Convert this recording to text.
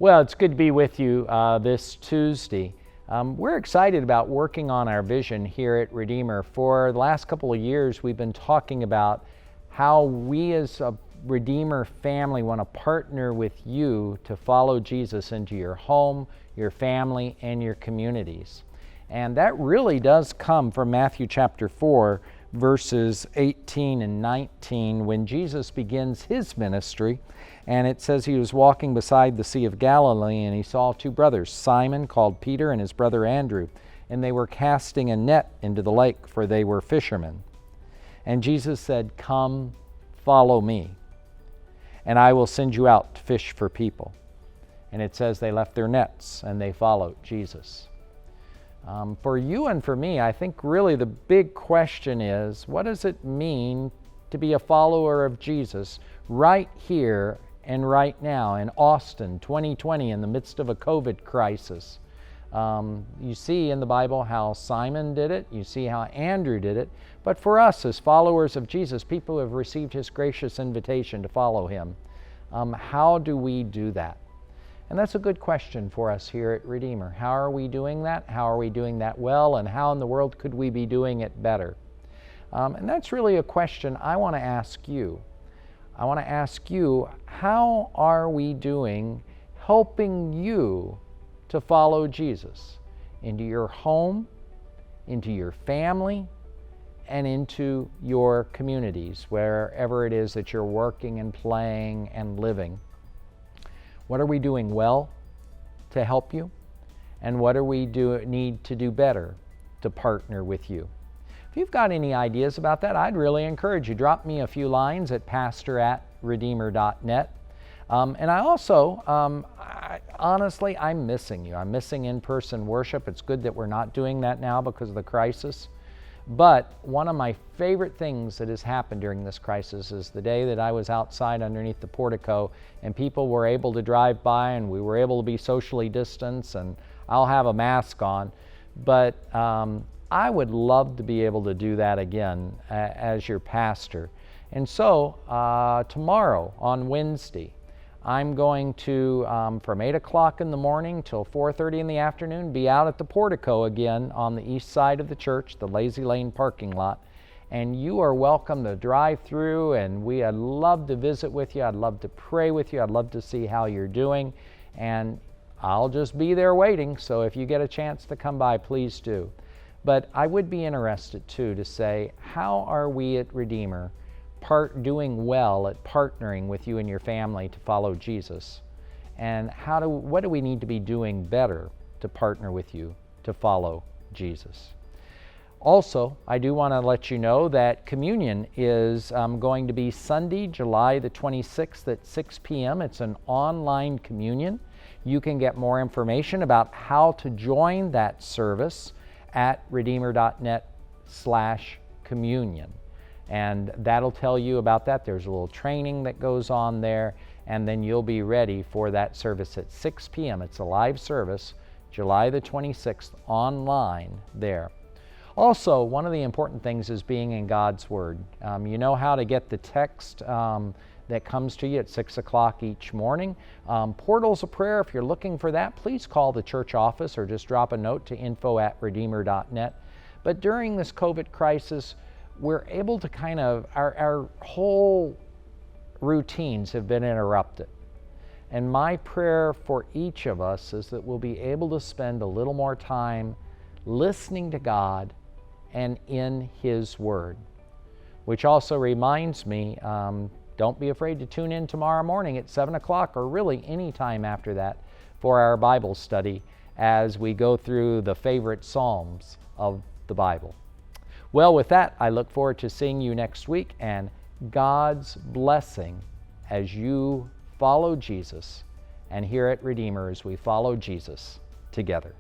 Well, it's good to be with you this Tuesday. We're excited about working on our vision here at Redeemer. For the last couple of years, we've been talking about how we as a Redeemer family want to partner with you to follow Jesus into your home, your family, and your communities. And that really does come from Matthew chapter 4, verses 18 and 19, when Jesus begins his ministry. And it says he was walking beside the Sea of Galilee, and he saw two brothers, Simon, called Peter, and his brother Andrew, and they were casting a net into the lake, for they were fishermen. And Jesus said, "Come, follow me, and I will send you out to fish for people." And it says they left their nets, and they followed Jesus. For you and for me, I think really the big question is, what does it mean to be a follower of Jesus right here and right now in Austin, 2020, in the midst of a COVID crisis? You see in the Bible how Simon did it, you see how Andrew did it, but for us as followers of Jesus, people who have received his gracious invitation to follow him, how do we do that? And that's a good question for us here at Redeemer. How are we doing that? How are we doing that well? And how in the world could we be doing it better? And that's really a question I want to ask you. I want to ask you, how are we doing helping you to follow Jesus into your home, into your family, and into your communities, wherever it is that you're working and playing and living? What are we doing well to help you? And what do we need to do better to partner with you? If you've got any ideas about that, I'd really encourage you. Drop me a few lines at pastor@redeemer.net. And I also, honestly, I'm missing you. I'm missing in-person worship. It's good that we're not doing that now because of the crisis. But one of my favorite things that has happened during this crisis is the day that I was outside underneath the portico and people were able to drive by and we were able to be socially distanced, and I'll have a mask on. But I would love to be able to do that again as your pastor. And so tomorrow on Wednesday, I'm going to, from 8 o'clock in the morning till 4:30 in the afternoon, be out at the portico again on the east side of the church, the Lazy Lane parking lot. And you are welcome to drive through, and I'd love to visit with you. I'd love to pray with you. I'd love to see how you're doing. And I'll just be there waiting, so if you get a chance to come by, please do. But I would be interested too to say, how are we at Redeemer doing well at partnering with you and your family to follow Jesus? And what do we need to be doing better to partner with you to follow Jesus? Also, I do want to let you know that communion is going to be Sunday, July the 26th at 6 p.m. It's an online communion. You can get more information about how to join that service at redeemer.net/communion. And that'll tell you about that. There's a little training that goes on there, and then you'll be ready for that service at 6 p.m. It's a live service, July the 26th, online there. Also, one of the important things is being in God's Word. You know how to get the text that comes to you at 6 o'clock each morning. Portals of Prayer, if you're looking for that, please call the church office or just drop a note to info@redeemer.net. But during this COVID crisis, we're able to our whole routines have been interrupted. And my prayer for each of us is that we'll be able to spend a little more time listening to God and in His Word. Which also reminds me, don't be afraid to tune in tomorrow morning at 7 o'clock or really any time after that for our Bible study as we go through the favorite Psalms of the Bible. Well, with that, I look forward to seeing you next week, and God's blessing as you follow Jesus, and here at Redeemer as we follow Jesus together.